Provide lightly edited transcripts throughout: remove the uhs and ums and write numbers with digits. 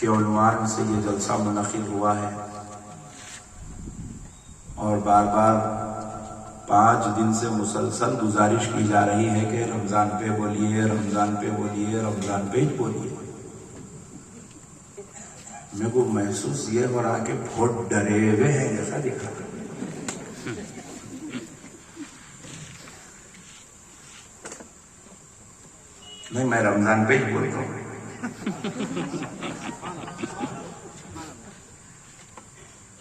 کے عنوان سے یہ جلسہ منعقد ہوا ہے اور بار بار 5 دن سے مسلسل گزارش کی جا رہی ہے کہ رمضان پہ بولیے، رمضان پہ بولیے، رمضان پہ ہی بولیے۔ میرے کو محسوس یہ ہو رہا کہ بہت ڈرے ہوئے ہیں جیسا دکھ رہا۔ نہیں، میں رمضان پہ ہی بولتا ہوں۔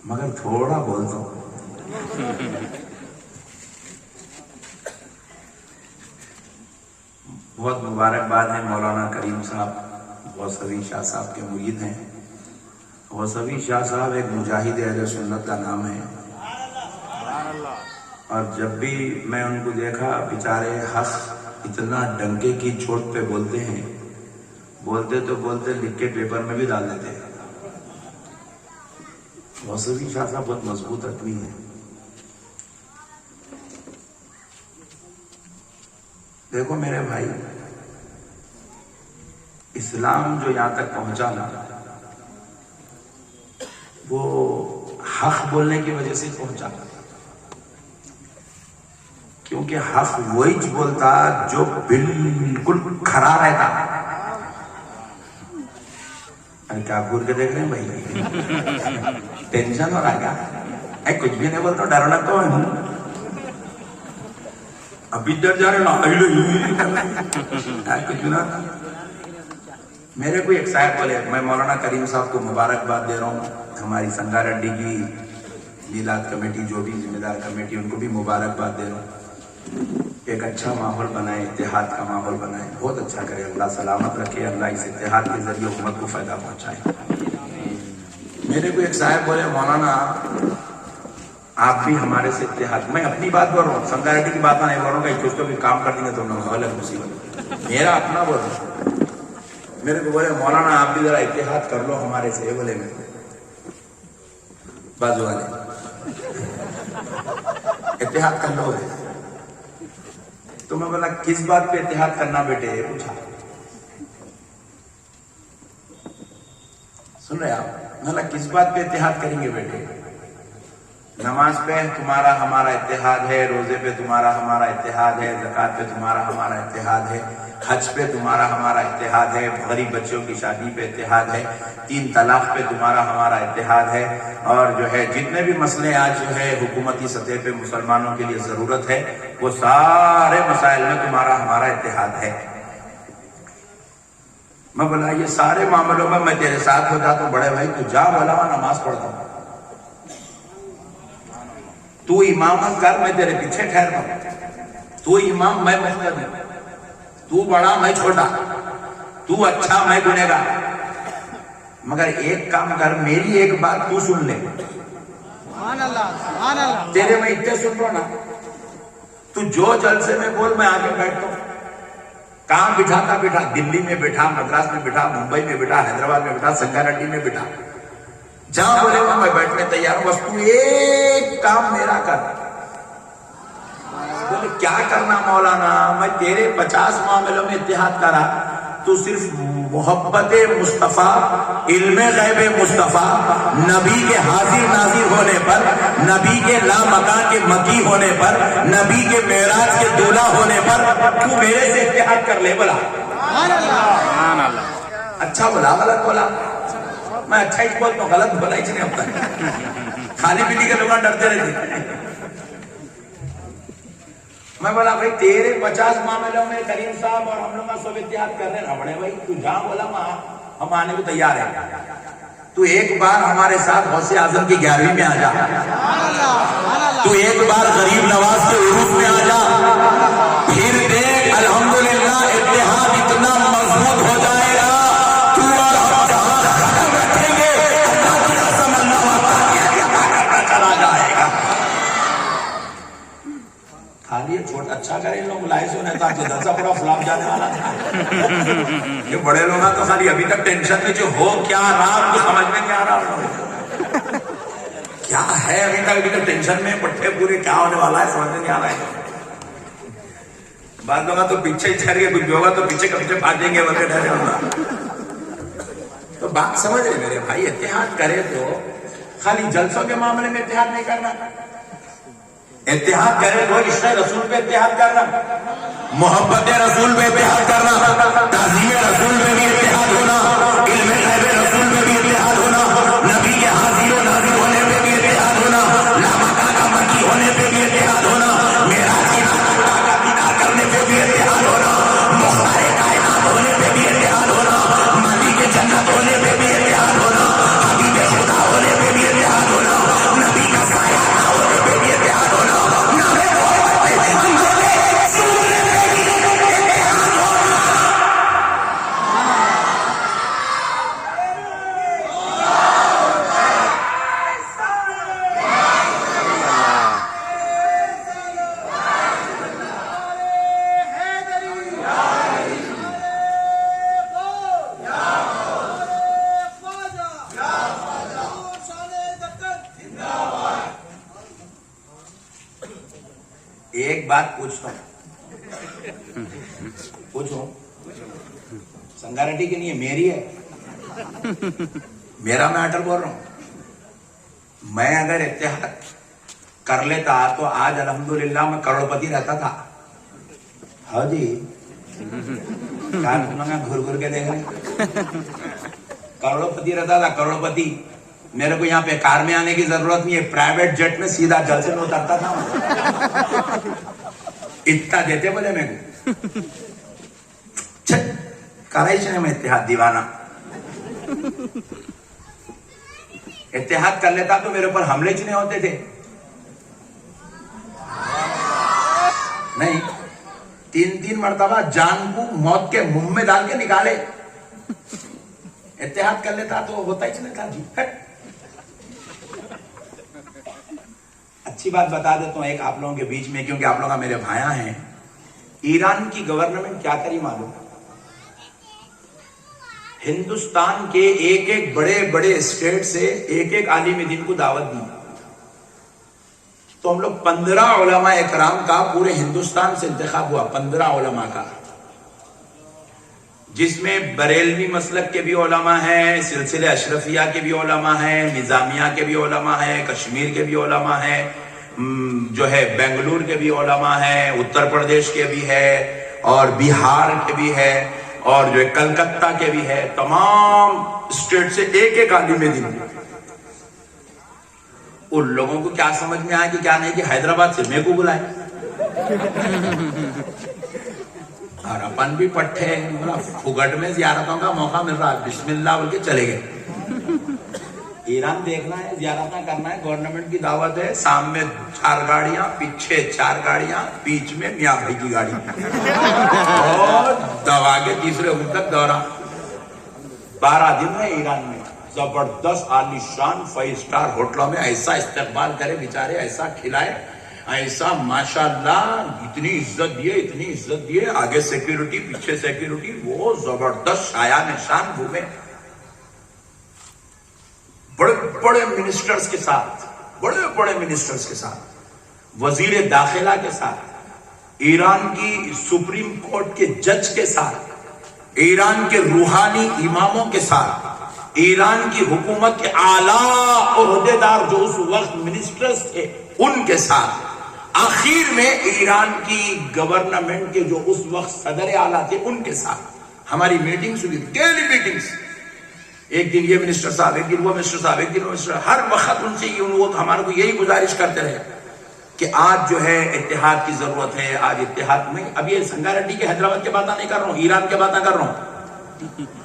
مگر تھوڑا بولتا ہوں۔ بہت مبارکباد ہے مولانا کریم صاحب، غوثوی شاہ صاحب کے مرید ہیں۔ غوثوی شاہ صاحب ایک مجاہد اہل سنت کا نام ہے، اور جب بھی میں ان کو دیکھا بیچارے حق اتنا ڈنکے کی چوٹ پہ بولتے ہیں، بولتے تو بولتے لکھ کے پیپر میں بھی ڈال دیتے ہیں۔ غوثوی شاہ صاحب بہت مضبوط آدمی ہے۔ دیکھو میرے بھائی، اسلام جو یہاں تک پہنچا نا، وہ حق بولنے کی وجہ سے پہنچا، کیونکہ حق وہی بولتا جو بالکل کھڑا رہتا۔ کیا گور کے دیکھ رہے ہیں بھائی؟ ٹینشن ہو رہا ہے کیا؟ کچھ بھی نہیں بولتا، ڈرنا تو ہوں، ابھی ڈر جا رہے کچھ بھی نہ۔ میرے کو ایک صاحب بولے، میں مولانا کریم صاحب کو مبارکباد دے رہا ہوں، ہماری سنگا ریڈی کی میلاد کمیٹی، جو بھی ذمہ دار کمیٹی، ان کو بھی مبارکباد دے رہا ہوں۔ ایک اچھا ماحول بنائے، اتحاد کا ماحول بنائے، بہت اچھا کرے، اللہ سلامت رکھے، اللہ اس اتحاد کے ذریعے حکومت کو فائدہ پہنچائے۔ میرے کو ایک صاحب بولے، مولانا آپ بھی ہمارے سے اتحاد، میں اپنی بات بول رہا ہوں، سنگا ریڈی کی بات نہیں بول رہا ہوں کہ کچھ تو بھی کام کر دیں گے تو الگ مصیبت، میرا اپنا بول رہا ہوں۔ میرے کو بولے، مولانا آپ بھی ذرا اتحاد کر لو ہمارے سے، بولے میں بازو والے اتحاد کر لو۔ تو میں بولا کس بات پہ اتحاد کرنا بیٹے؟ پوچھا، سن رہے آپ؟ میں بولا کس بات پہ اتحاد کریں گے بیٹے؟ نماز پہ تمہارا ہمارا اتحاد ہے، روزے پہ تمہارا ہمارا اتحاد ہے، زکوٰۃ پہ تمہارا ہمارا اتحاد ہے، حج پہ تمہارا ہمارا اتحاد ہے، غریب بچوں کی شادی پہ اتحاد ہے، 3 طلاق پہ تمہارا ہمارا اتحاد ہے، اور جو ہے جتنے بھی مسئلے آج جو ہے حکومتی سطح پہ مسلمانوں کے لیے ضرورت ہے، وہ سارے مسائل میں تمہارا ہمارا اتحاد ہے۔ میں بولا یہ سارے معاملوں میں تیرے ساتھ ہو جاتا ہوں بڑے بھائی، تو جا، بولا میں نماز پڑھتا ہوں، تو امامت کر، میں تیرے پیچھے ٹھہرتا ہوں، تو امام میں مقتدی، تو بڑا میں چھوٹا، تو اچھا میں گنہگار، مگر ایک کام کر، میری ایک بات تو سن لے، تیرے میں اتنے سن رہا نا، تو جو جلسے میں بول میں آگے بیٹھتا ہوں، کہاں بٹھاتا بٹھا، دلی میں بٹھا، مدراس میں بٹھا، ممبئی میں بٹھا، حیدرآباد میں بٹھا، سنگا ریڈی میں بٹھا، جہاں بولے وہاں میں بیٹھنے تیار ہوں، بس تو ایک کام میرا کر۔ بولے کیا کرنا مولانا؟ میں تیرے 50 معاملوں میں اتحاد کرا، تو صرف محبت مصطفیٰ، علم غیب مصطفیٰ، نبی کے حاضر ناظر ہونے پر، نبی کے لامکان کے مکی ہونے پر، نبی کے معراج کے دولہ ہونے پر تو میرے سے اتحاد کر لے۔ بولا اچھا بولا، غلط بولا؟ میں اچھا ہی بولتا ہوں، غلط بولا ہی نہیں ہوتا، خالی پیلی کے لوگ ڈرتے رہتے۔ میں بولا بھائی تیرے 50 معاملوں میں کریم صاحب اور ہم لوگ سب اتحاد کر رہے ہیں نا بڑے بھائی، تو جہاں بولا ہم آنے کو تیار ہیں، تو ایک بار ہمارے ساتھ غوث اعظم کی 11ویں میں آ جا، تو ایک بار غریب نواز کے عروج میں آ جا، پھر دیکھ الحمدللہ اتحاد اتنا مضبوط ہو جائے گا، تو اور ہم جہاں بیٹھیں گے اللہ کی قسم اللہ چلا جائے گا۔ خالی چھوٹا اچھا کرے لوگ ملاحظ ہونے تھا، جلسہ پورا فلاپ جانے والا تھا۔ یہ بڑے لوگ تو خالی ابھی تک ٹینشن میں جو ہو کیا رہا ان کو سمجھ میں نہیں آ رہا، کیا ہے ابھی تک ٹینشن میں، پٹھے پورے کیا ہونے والا ہے سمجھ میں نہیں آ رہا ہے۔ بعد لوگا تو پیچھے ہی ٹھہر گئے، کچھ ہوگا تو پیچھے کا پیچھے بھاگیں گے، بولے ڈرے ہوگا۔ تو بات سمجھ رہے میرے بھائی، اتحاد کرے تو خالی جلسوں کے معاملے میں اتحاد نہیں کرنا، اتحاد کرے تو عشق رسول پہ اتحاد کرنا، محبت رسول پہ اتحاد کرنا، تعظیم رسول پہ بھی اتحاد ہونا، علم غیب رسول پہ بھی اتحاد ہونا، نبی کے حاضر و نازل ہونے پہ بھی اتحاد ہونا، لامکہ کا مکی ہونے پہ بھی اتحاد ہونا، معراج کی کا دیدار کرنے پہ بھی اتحاد ہونا، مختار کائنات ہونے پہ بھی اتحاد ہونا، مالک جنت ہونے پہ بھی اتحاد ہونا، حبیب خدا ہونے پہ بھی اتحاد ہونا، نبی کا سایہ ہونے پہ بھی اتحاد ہونا، ایک بات پوچھتا ہوں، پوچھوں، سنگاریڈی کی نہیں ہے، میری ہے، میرا میٹر بول رہا ہوں۔ میں اگر اتحاد کر لیتا تو آج الحمدللہ میں کروڑپتی رہتا تھا۔ ہاں جی، گھر گھر کے دیکھ رہے، کروڑپتی رہتا تھا، کروڑپتی۔ میرے کو یہاں پہ کار میں آنے کی ضرورت نہیں ہے، پرائیویٹ جیٹ میں سیدھا جلسے میں اترتا تھا، اتنا دیتے بولے میرے کو۔ کرائی چاہے میں اتحاد دیوانہ، اتحاد کر لیتا تو میرے اوپر حملے چنے ہوتے تھے نہیں، تین مرتبہ جان کو موت کے منہ میں ڈال کے نکالے، اتحاد کر لیتا تو ہوتا ہی نہیں تھا جی۔ اچھی بات بتا دیتا ہوں ایک آپ لوگوں کے بیچ میں، کیونکہ آپ لوگ میرے بھائیاں ہیں۔ ایران کی گورنمنٹ کیا کری معلوم؟ ہندوستان کے ایک ایک بڑے بڑے اسٹیٹ سے ایک ایک عالم دین کو دعوت دی، تو ہم لوگ 15 علماء اکرام کا پورے ہندوستان سے انتخاب ہوا، 15 علماء کا، جس میں بریلوی مسلک کے بھی علماء ہیں، سلسلہ اشرفیہ کے بھی علماء ہیں، نظامیہ کے بھی علماء ہیں، کشمیر کے بھی علماء ہیں، جو ہے بنگلور کے بھی علماء ہیں، اتر پردیش کے بھی ہے، اور بہار کے بھی ہے، اور جو ہے کلکتہ کے بھی ہے، تمام اسٹیٹ سے ایک ایک عالم دین۔ ان لوگوں کو کیا سمجھ میں آیا کہ کیا نہیں، کہ حیدرآباد سے میرے کو بلائے، اور اپن بھی پٹھے، پھگٹ میں زیارتوں کا موقع مل رہا ہے، بسم اللہ بول کے چلے گئے۔ ایران دیکھنا ہے، زیارتیں کرنا ہے، گورنمنٹ کی دعوت ہے، سامنے 4 گاڑیاں، پیچھے 4 گاڑیاں، بیچ میں میاں بھائی کی گاڑی، اور دوا کے تیسرے دن تک دورہ۔ 12 دن ہے ایران میں، زبردست عالی شان 5 اسٹار ہوٹلوں میں ایسا استقبال کرے بیچارے، ایسا کھلائے، ایسا ماشاءاللہ، اتنی عزت دیے، اتنی عزت دیے، آگے سیکیورٹی پیچھے سیکیورٹی، وہ زبردست شایان شان گھومے، بڑے بڑے منسٹرز کے ساتھ، بڑے بڑے منسٹرز کے ساتھ، وزیر داخلہ کے ساتھ، ایران کی سپریم کورٹ کے جج کے ساتھ، ایران کے روحانی اماموں کے ساتھ، ایران کی حکومت کے اعلیٰ عہدیدار جو اس وقت منسٹرز تھے ان کے ساتھ، آخر میں ایران کی گورنمنٹ کے جو اس وقت صدر اعلیٰ تھے ان کے ساتھ ہماری میٹنگز ہوئی، ڈیلی میٹنگز، ایک دن یہ منسٹر صاحب، ایک دن وہ منسٹر صاحب، ایک دن وہ منسٹر، ہر وقت ان سے وہ ہمارے کو یہی گزارش کرتے رہے کہ آج جو ہے اتحاد کی ضرورت ہے، آج اتحاد میں، اب یہ سنگاریڈی کے حیدرآباد کی باتیں نہیں کر رہا ہوں، ایران کی باتیں کر رہا ہوں۔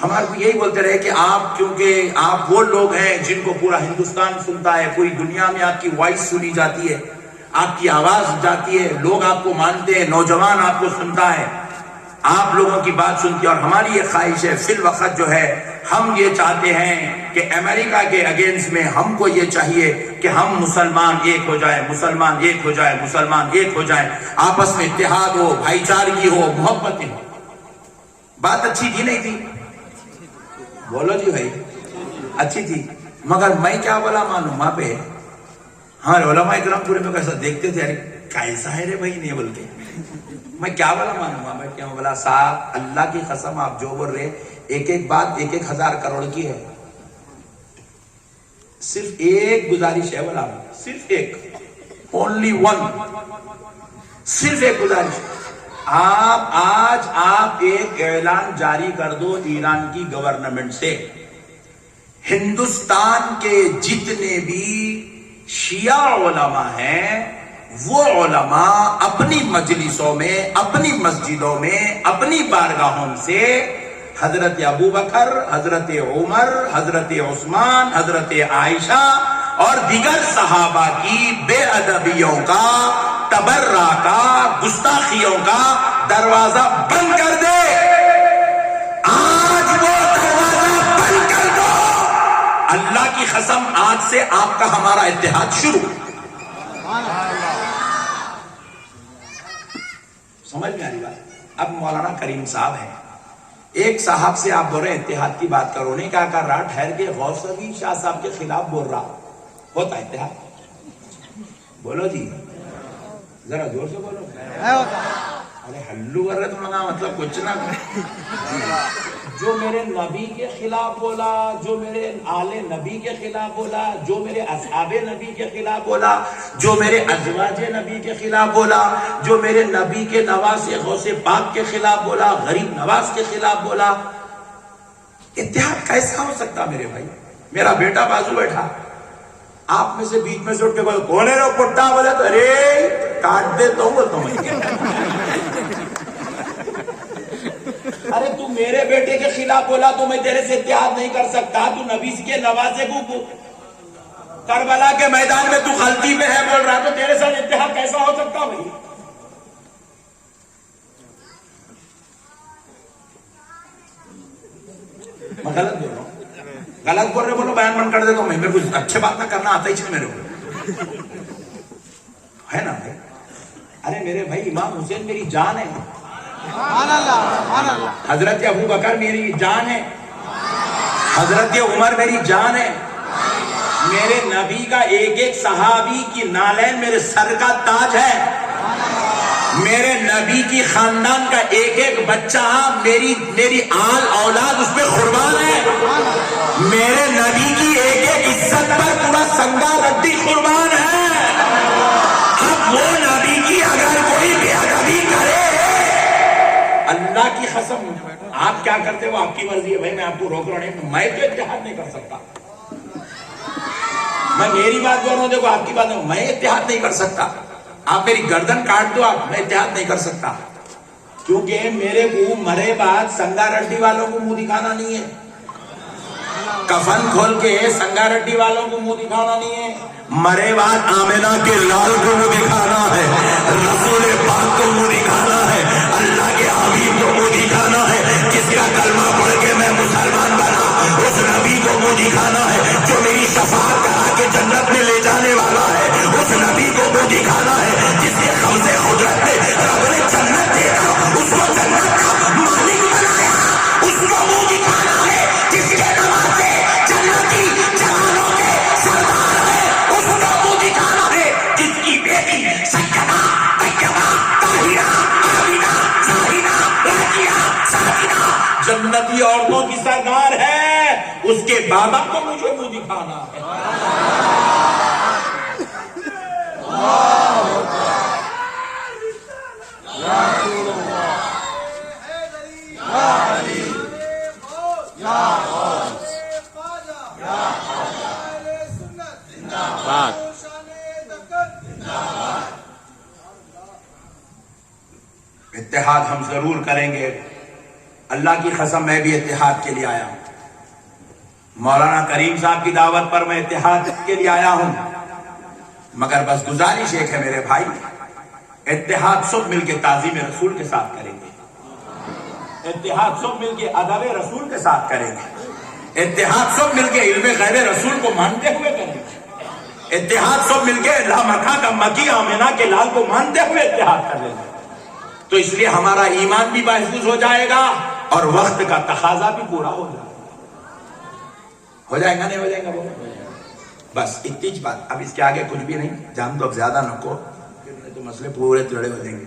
ہمارے کو یہی بولتے رہے کہ آپ، کیونکہ آپ وہ لوگ ہیں جن کو پورا ہندوستان سنتا ہے، پوری دنیا میں آپ کی وائس سنی جاتی ہے، آپ کی آواز جاتی ہے، لوگ آپ کو مانتے ہیں، نوجوان آپ کو سنتا ہے، آپ لوگوں کی بات سنتی ہے، اور ہماری یہ خواہش ہے فی الوقت جو ہے، ہم یہ چاہتے ہیں کہ امریکہ کے اگینسٹ میں ہم کو یہ چاہیے کہ ہم مسلمان ایک ہو جائیں، مسلمان ایک ہو جائیں، مسلمان ایک ہو جائیں، آپس میں اتحاد ہو، بھائی چارگی ہو، محبت ہو۔ بات اچھی تھی نہیں تھی؟ بولو جی بھائی، اچھی تھی، مگر میں کیا بولا معلوم وہاں پہ؟ ہاں علماء اکرام پورے میں کیسا دیکھتے تھے، ارے کیسا ہے رے بھائی، نہیں بولتے میں کیا بلا مانوں گا؟ میں کیوں بلا؟ صاحب اللہ کی قسم آپ جو بول رہے ایک ایک بات 1,000 کروڑ کی ہے. صرف ایک گزارش ہے بلا، صرف ایک، اونلی ون، صرف ایک گزارش. آپ ایک اعلان جاری کر دو ایران کی گورنمنٹ سے، ہندوستان کے جتنے بھی شیعہ علماء ہیں وہ علماء اپنی مجلسوں میں، اپنی مسجدوں میں، اپنی بارگاہوں سے حضرت ابو بکر، حضرت عمر، حضرت عثمان، حضرت عائشہ اور دیگر صحابہ کی بے ادبیوں کا، تبرع کا، گستاخیوں کا دروازہ بند کر دے. آج وہ دروازہ بند کر دو. اللہ کی قسم آج سے آپ کا ہمارا اتحاد شروع. سمجھ میں آ رہی بات؟ اب مولانا کریم صاحب ہیں، ایک صاحب سے آپ بول رہے اتحاد کی بات کرو، نہیں کہا کر رہا ٹھہر کے غوث نبی شاہ صاحب کے خلاف بول رہا. ہوتا اتحاد؟ بولو جی ذرا زور سے بولو. ارے ہلو کر رہے تم لوگ، مطلب کچھ نہ. جو میرے نبی کے خلاف بولا، جو میرے آل نبی کے خلاف بولا، جو میرے اصحاب نبی کے خلاف بولا، جو میرے ازواج نبی کے خلاف بولا، جو میرے نبی کے نواز غوث پاک کے خلاف بولا، غریب نواز کے خلاف بولا، اتحاد کیسا ہو سکتا میرے بھائی؟ میرا بیٹا بازو بیٹھا، آپ میں سے بیچ میں سے اٹھ کے بولے کون ہے رو پٹا؟ بولے تو ارے کاٹ دے تو بولتا ہوں. ارے تو میرے بیٹے کے خلاف بولا تو میں تیرے سے اتحاد نہیں کر سکتا. تو نبی کے نوازے کو کربلا کے میدان میں تو غلطی پہ ہے بول رہا، تو تیرے ساتھ اتحاد کیسا ہو سکتا بھائی؟ میں غلط بول رہا ہوں؟ غلط بول رہے بولو، بیان بند کر دیتا ہوں. میں میرے کو اچھے بات نہ کرنا آتا ہی چاہیے میرے کو، ہے نا بھائی؟ ارے میرے بھائی امام حسین میری جان ہے، حضرت ابو بکر میری جان ہے، حضرت عمر میری جان ہے، میرے نبی کا ایک ایک صحابی کی نالین میرے سر کا تاج ہے، میرے نبی کی خاندان کا ایک ایک بچہ میری آل اولاد اس پہ قربان ہے، میرے نبی کی ایک ایک عزت پر پورا سنگا ردی قربان ہے. اب وہ نبی کی اگر کوئی بے ادبی کرے، اللہ کی قسم آپ کیا کرتے ہو آپ کی مرضی ہے بھائی، میں آپ کو روک رہا نہیں. میں تو اتحاد نہیں کر سکتا، میں میری بات بول رہا ہوں، دیکھو آپ کی بات ہے، میں اتحاد نہیں کر سکتا. آپ میری گردن کاٹ دو، آپ میں اتحاد نہیں کر سکتا، کیونکہ میرے کو مرے بعد سنگا ریڈی والوں کو منہ دکھانا نہیں ہے، کفن کھول کے سنگا ریڈی والوں کو منہ دکھانا نہیں ہے، مرے بعد آمینہ کے لال کو منہ دکھانا ہے، رسول پاک کو منہ دکھانا ہے، اللہ کے حبیب کو منہ دکھانا ہے. جس کا کلمہ پڑھ کے میں مسلمان بنا اس نبی کو منہ دکھانا ہے، جو میری شفاعت کرا کے جنت میں لے جانے والا ہے اس نبی کو منہ دکھانا ہے، جس کے قبضے قدرت میں رب نے جنت دے کر اس کو جنت کا مالک بنایا اس کو منہ دکھانا ہے، جس کے نوازے جنتی جوانوں کے سردار ہے اس کو منہ دکھانا ہے، جس کی بیٹی سیدہ طیبہ طاہرہ آمنہ ظاہرہ راجیہ ساکنہ جنتی عورتوں کی سردار ہے، اس کے بابا کو مجھے منہ دکھانا ہے. اتحاد ہم ضرور کریں گے، اللہ کی قسم میں بھی اتحاد کے لیے آیا ہوں. مولانا کریم صاحب کی دعوت پر میں اتحاد کے لیے آیا ہوں، مگر بس گزارش ایک ہے میرے بھائی، اتحاد سب مل کے تعظیم رسول کے ساتھ کریں گے، اتحاد سب مل کے ادب رسول کے ساتھ کریں گے، اتحاد سب مل کے علم غیب رسول کو مانتے ہوئے کریں گے، اتحاد سب مل کے اللہ مکہ کا مکی آمینہ کے لال کو مانتے ہوئے اتحاد کر لیں گے. تو اس لیے ہمارا ایمان بھی محفوظ ہو جائے گا اور وقت کا تقاضا بھی پورا ہو جائے گا. ہو جائے گا نہیں ہو جائے گا؟ بس اتنی بات، اب اس کے آگے کچھ بھی نہیں. جان تو اب زیادہ نہ کو، تو مسئلے پورے تڑے ہو جائیں گے.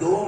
2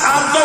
400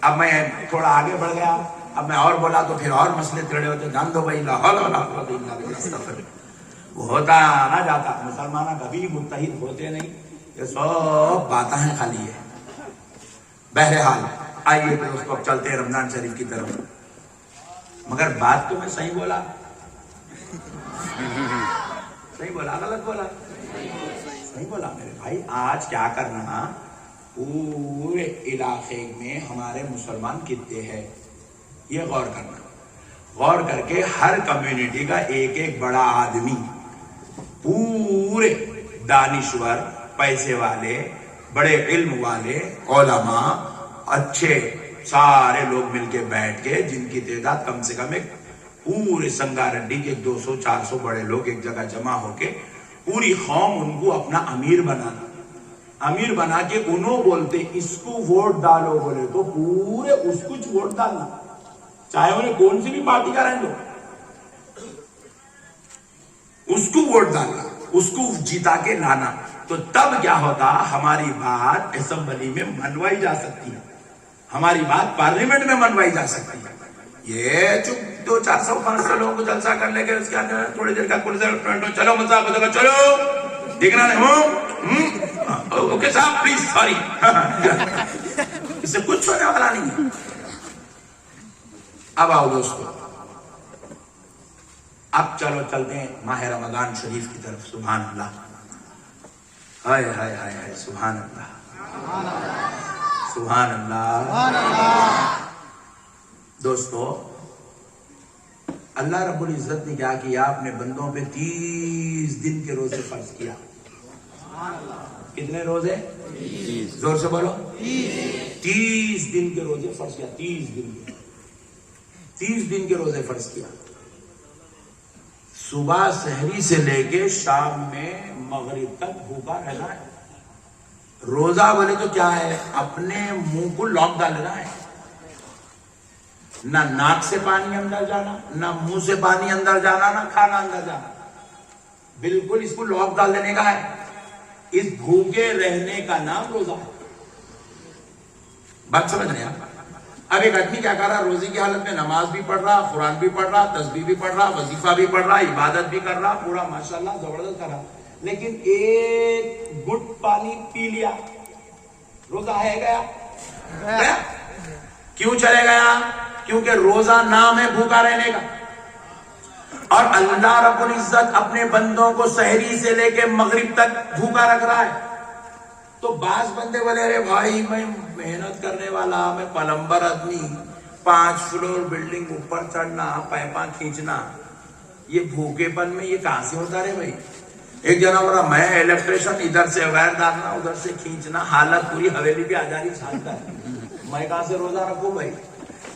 اب میں تھوڑا آگے بڑھ گیا, اب میں اور بولا تو پھر اور مسئلے کھڑے ہوتے, جان دو بھائی لا حول ولا قوت الا باللہ. وہ ہوتا نہ جاتا, مسلمان کبھی متحد ہوتے نہیں, یہ سب باتیں ہیں خالی ہے. بہرحال آئیے پھر اس کو چلتے ہیں رمضان شریف کی طرف. مگر بات تو میں صحیح بولا, صحیح بولا غلط بولا؟ صحیح بولا میرے بھائی. آج کیا کرنا, پورے علاقے میں ہمارے مسلمان کتنے ہیں یہ غور کرنا. غور کر کے ہر کمیونٹی کا ایک ایک بڑا آدمی, پورے دانشور, پیسے والے, بڑے علم والے, علماء, اچھے سارے لوگ مل کے بیٹھ کے, جن کی تعداد کم سے کم ایک پورے سنگاریڈی کے 200-400 بڑے لوگ ایک جگہ جمع ہو کے, پوری قوم ان کو اپنا امیر بنانا. امیر بنا کے انہوں بولتے اس کو ووٹ ڈالو, بولے تو پورے اس کو ووٹ ڈالنا, چاہے انہیں کون سی بھی پارٹی کا رہنے دو, اس کو ووٹ ڈالنا, اس کو جیتا کے لانا. تو تب کیا ہوتا, ہماری بات اسمبلی میں منوائی جا سکتی ہے, ہماری بات پارلیمنٹ میں منوائی جا سکتی ہے. یہ جو 200-400-500 لوگوں کو جلسہ کر لے گئے, اس کے اندر تھوڑی دیر کا چلو مذاق ہوگا, چلو دیکھنا نہیں ہوں, اوکے صاحب پلیز سوری, اس سے کچھ ہونے والا نہیں ہے. اب آؤ دوستو, اب چلو چلتے ہیں ماہ رمضان شریف کی طرف. سبحان اللہ, ہائے ہائے ہائے ہائے, سبحان اللہ, سبحان اللہ. دوستو, اللہ رب العزت نے کیا کیا, اپنے بندوں پہ 30 دن کے روزے فرض کیا. کتنے روزے؟ زور سے بولو. 30 دن کے روزے فرض کیا. 30 دن کے روزے فرض کیا. صبح سحری سے لے کے شام میں مغرب تک بھوکا رہنا ہے. روزہ بولے تو کیا ہے, اپنے منہ کو لاک ڈالنا ہے. نہ ناک سے پانی اندر جانا, نہ منہ سے پانی اندر جانا, نہ کھانا اندر جانا. بالکل اس کو لاک ڈال دینے کا ہے. اس بھوکے رہنے کا نام روزہ ہے. بات سمجھ رہے ہیں آپ؟ اب ایک آدمی کیا کر رہا, روزے کی حالت میں نماز بھی پڑھ رہا, قرآن بھی پڑھ رہا, تسبیح بھی پڑھ رہا, وظیفہ بھی پڑھ رہا, عبادت بھی کر رہا, پورا ماشاءاللہ زبردست کر رہا, لیکن ایک گھٹ پانی پی لیا, روزہ ہے گیا. کیوں چلے گیا؟ کیونکہ روزہ نام ہے بھوکا رہنے کا. اور اللہ رب العزت اپنے بندوں کو سحری سے لے کے مغرب تک بھوکا رکھ رہا ہے. تو بعض بندے بولے, ارے بھائی میں محنت کرنے والا, میں پلمبر آدمی, 5 فلور بلڈنگ اوپر چڑھنا, پیپاں کھینچنا, یہ بھوکے پن میں یہ کہاں سے ہوتا رہے بھائی. ایک جنا بولا, میں الیکٹریشن, ادھر سے وائر ڈالنا, ادھر سے کھینچنا, حالت پوری حویلی پہ آ جا رہی چھالتا ہے, میں کہاں سے روزہ رکھوں بھائی.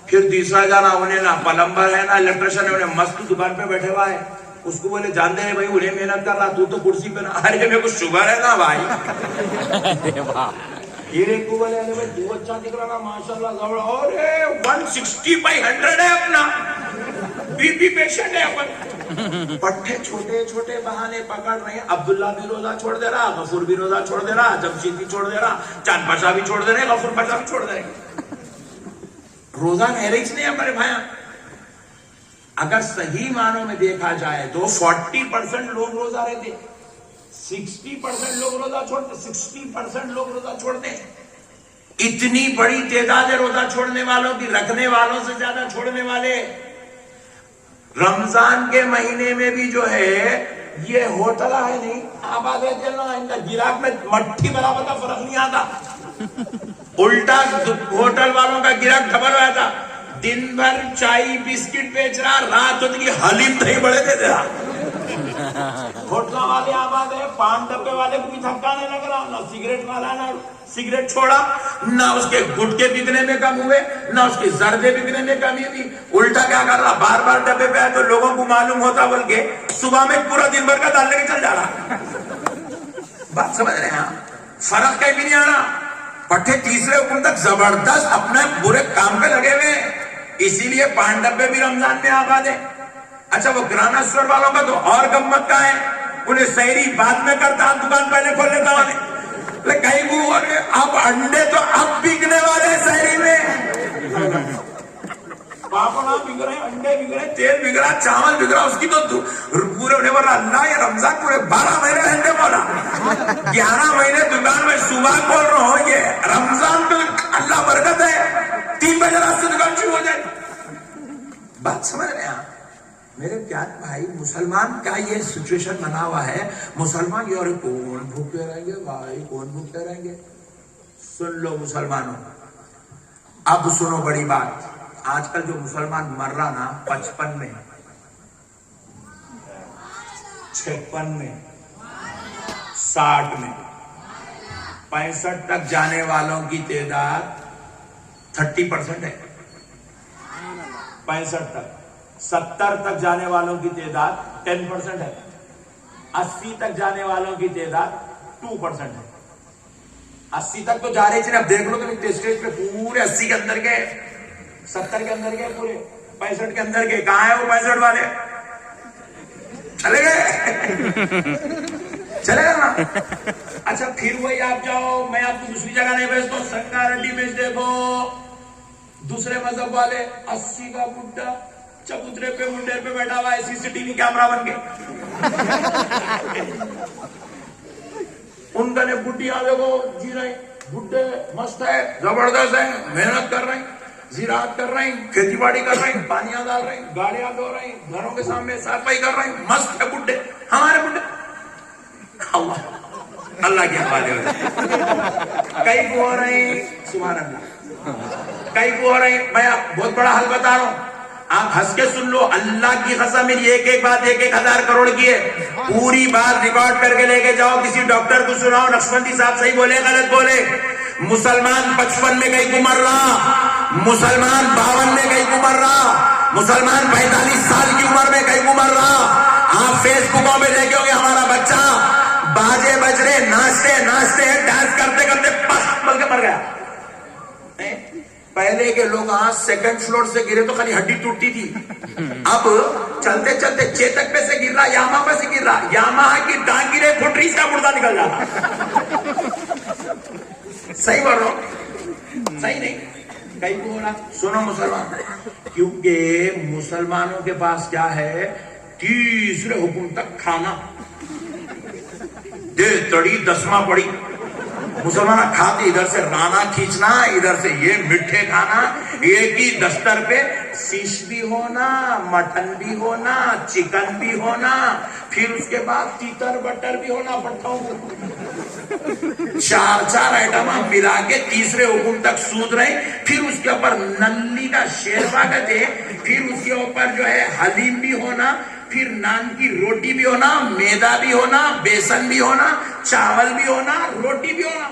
پھر تیسرا جانا, انہیں نہ پلمبر ہے نہ الیکٹریشن ہے, انہیں مست دکان پہ بیٹھے ہوا ہے. اس کو بولے, جانتے ہیں بھائی انہیں محنت کر رہا, تو کرسی پہ نہ, ارے میرے کو شوگر ہے نا بھائی. پھر ایک کو بولے, ارے بھائی تو اچھا دکھ رہا نا ماشاءاللہ, اور 160/100 ہے اپنا, بی پیشنٹ ہے اپن. پٹھے چھوٹے چھوٹے بہانے پکڑ رہے ہیں. عبداللہ بھی روزہ چھوڑ دے رہا, غفور بھی روزہ چھوڑ دے رہا, جمشید بھی چھوڑ دے رہا, چاند پاشا بھی چھوڑ دے رہے, غفور پاشا بھی چھوڑ دے رہے. روزہ میرج نہیں ہے ہمارے بھائی. اگر صحیح معنوں میں دیکھا جائے تو 40% لوگ روزہ رہتے, 60% لوگ روزہ چھوڑتے, 60% لوگ روزہ چھوڑتے. اتنی بڑی تعداد ہے روزہ چھوڑنے والوں کی, رکھنے والوں سے زیادہ چھوڑنے والے. رمضان کے مہینے میں بھی جو ہے یہ ہوٹل ہے نہیں, آباد ہے چلنا, ان کا گراہک میں مٹھی برابر کا فرق نہیں آتا. الٹا ہوٹل والوں کا گراہک ڈبل ہوا تھا. دن بھر چائے بسکٹ بیچ رہا, رات ہوتی کی حلیم دہی بڑے دے دے رہا. ہوٹل والے آباد ہے, 5 ڈبے والے کو بھی دھکا نہیں لگ رہا, نہ سگریٹ والا نہ سگریٹ چھوڑا, نہ اس کے گٹکے بکنے میں کم ہوئے, نہ اس کے زردے بکنے میں کمی ہوئی. الٹا کیا کر رہا, بار بار ڈبے پہ آئے تو لوگوں کو معلوم ہوتا, بول کے صبح میں پورا دن بھر کا دال لے کے چل جا رہا. بات سمجھ رہے ہیں آپ؟ فرق کہیں بھی نہیں آ رہا. پٹھے تیسرے حکم تک زبردست اپنے برے کام پہ لگے ہوئے, اسی لیے 5 ڈبے بھی رمضان میں آباد ہے. اچھا وہ کرانا اسٹور والوں کا تو اور گمت کا ہے, انہیں سحری بعد میں کرتا, دکان پہلے کھول لیتا انہیں. کئی کو اب انڈے تو اب بکنے والے شہری میں، پاپڑ بک رہے، انڈے بک رہے، تیل بک رہا، چاول بک رہا، اس کی تو پورے ہونے والا اللہ یہ رمضان پورے 12 مہینے رہنے والا، 11 مہینے دکان میں صبح کھول رہا ہوں، یہ رمضان تو اللہ برکت ہے 3 بجے رات سے دکان شروع ہو جائے. بات سمجھ رہے ہیں میرے پیارے بھائی؟ مسلمان کا یہ سچویشن بنا ہوا ہے، مسلمان یہ اور کون بھوکے رہیں گے بھائی، کون بھوکے رہیں گے؟ سن لو مسلمانوں، اب سنو بڑی بات. آج کل جو مسلمان مر رہا نا 55 میں، 56 میں، 60 میں، 65 تک جانے والوں کی تعداد 30% ہے. 65 تک، 70 تک جانے والوں کی تعداد 10% ہے، 80 تک جانے والوں کی تعداد 2% ہے. 80 تک تو جا رہے تھے، اب دیکھ لو تو اسٹیج پہ پورے 80 کے اندر گئے، 70 کے اندر گئے، پورے 65 کے اندر گئے. کہاں ہے وہ 65 والے؟ چلے گئے، چلے گئے نا. اچھا پھر وہی آپ جاؤ، میں آپ کو دوسری جگہ نہیں بھیجتا ہوں، سنگاریڈی میں دیکھو دوسرے مذہب والے 80 کا بڈھا چبوترے پہ منڈیر پہ بیٹھا ہوا ہے، CCTV کیمرہ بن کے. ان کا نے بڈھیاں دیکھو جی رہے، بڈھے مست ہے، زبردست ہے، محنت کر رہے ہیں، زراعت کر رہے ہیں، کھیتی باڑی کر رہے ہیں، پانیاں ڈال رہے ہیں، گاڑیاں دھو رہے ہیں، گھروں کے سامنے صفائی کر رہے ہیں، مست ہے بڈھے. ہمارے بڈھے اللہ کے حوالے ہو جائے. کئی کو ہو رہے ہیں، سبحان اللہ، کئی کو ہو رہے ہیں. میں بہت بڑا حل بتا رہا ہوں، آپ ہنس کے سن لو. اللہ کی قسم میری ایک ایک بات 1,000 کروڑ کی ہے. پوری بات ریکارڈ کر کے لے کے جاؤ، کسی ڈاکٹر کو سناؤ، نقشبندی صاحب صحیح بولے غلط بولے. مسلمان 55 میں کہیں کو مر رہا، مسلمان 52 میں کہیں کو مر رہا، مسلمان 45 سال کی عمر میں کہیں کو مر رہا. آپ فیس بکوں میں دیکھو گے ہمارا بچہ باجے بج رہے، ناچتے ڈانس کرتے کرتے پس بل کے مر گیا. پہلے کے لوگ سیکنڈ فلور سے گرے تو خالی ہڈی ٹوٹتی تھی، اب چلتے چلتے چیتک پہ سے گر رہا، یاما پہ سے گر رہا، یاما کی ٹانگ گرے فٹریز کا مردہ نکل جاتا. صحیح بول رہا ہوں؟ صحیح نہیں؟ کئی کو ہو رہا. سنو مسلمان، کیونکہ مسلمانوں کے پاس کیا ہے؟ تیسرے حکم تک کھانا دے تڑی 10واں پڑی. مسلمان کھاتے ادھر سے رانا کھینچنا، ادھر سے یہ مٹھے کھانا، ایک ہی دستر پہ فش بھی ہونا، مٹن بھی ہونا، چکن بھی ہونا، پھر اس کے بعد تیتر بٹر بھی ہونا. پٹھاؤں 4 آئٹم ملا کے تیسرے حکم تک سود رہے. پھر اس کے اوپر نلی کا شیروا کہتے، پھر اس کے اوپر جو ہے حلیم بھی ہونا، پھر نان کی روٹی بھی ہونا، میدا بھی ہونا، بیسن بھی ہونا، چاول بھی ہونا، روٹی بھی ہونا،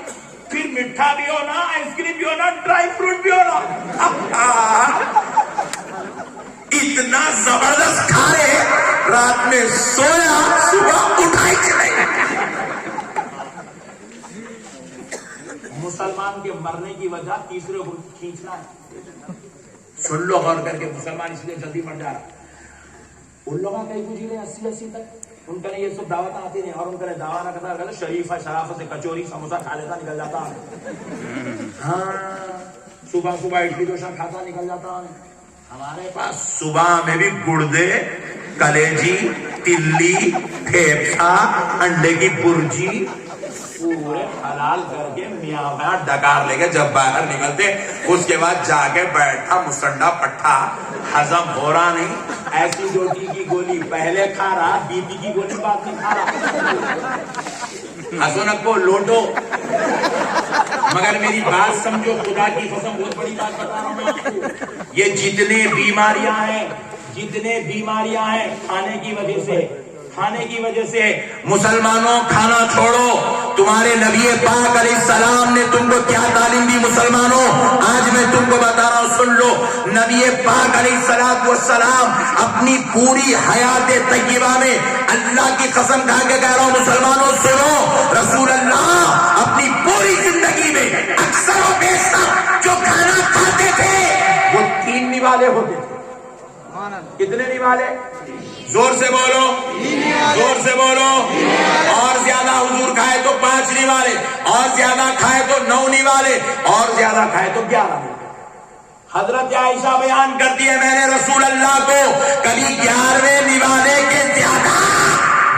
پھر میٹھا بھی ہونا، آئس کریم بھی ہونا، ڈرائی فروٹ بھی ہونا. اتنا زبردست کھا رہے، رات میں سویا، صبح اٹھائی چلے. مسلمان کے مرنے کی وجہ تیسرے حکم کھینچنا ہے. سن لو غور کر کے، مسلمان اس لیے جلدی مر جا رہا. ان لوگوں کا کئی گزرے 80 تک، ان کا یہ سب دعوت آتی نہیں، اور ان کا دعویٰ نہ کرتا شریف ہے، شرافت سے کچوری سموسا کھا لیتا نکل جاتا. ہاں صبح اڈلی ڈوسا کھاتا نکل جاتا. ہمارے پاس صبح میں بھی گردے، کلیجی، تلی، پھیپھڑا، انڈے کی برجی پورے حلال کر کے میاں ڈکار لے کے جب باہر نکلتے، اس کے بعد جا کے بیٹھا مسنڈا پٹھا، ہضم ہو رہا نہیں. ایسی روٹی کی گولی پہلے کھا رہا، بی پی کی گولی بعد میں کھا رہا. حسنک کو لوٹو. مگر میری بات سمجھو، خدا کی قسم بہت بڑی بات بتا رہا ہوں آپ کو. یہ جتنے بیماریاں ہیں کھانے کی وجہ سے، کھانے کی وجہ سے. مسلمانوں کھانا چھوڑو. تمہارے نبی پاک علیہ السلام نے تم کو کیا تعلیم دی مسلمانوں؟ آج میں تم کو بتا رہا ہوں، سن لو. نبی پاک علیہ السلام اپنی پوری حیات طیبہ میں، اللہ کی قسم کھا کے کہہ رہا ہوں مسلمانوں سنو، رسول اللہ اپنی پوری زندگی میں اکثر و بیشتر جو کھانا کھاتے تھے وہ 3 نوالے ہوتے تھے. کتنے نوالے؟ زور سے بولو، زور سے بولو. اور زیادہ حضور کھائے تو 5 نوالے، اور زیادہ کھائے تو 9 نوالے، اور زیادہ کھائے تو 11 نوالے. حضرت عائشہ بیان کرتی ہے میں نے رسول اللہ کو کبھی 11ویں نوالے کے زیادہ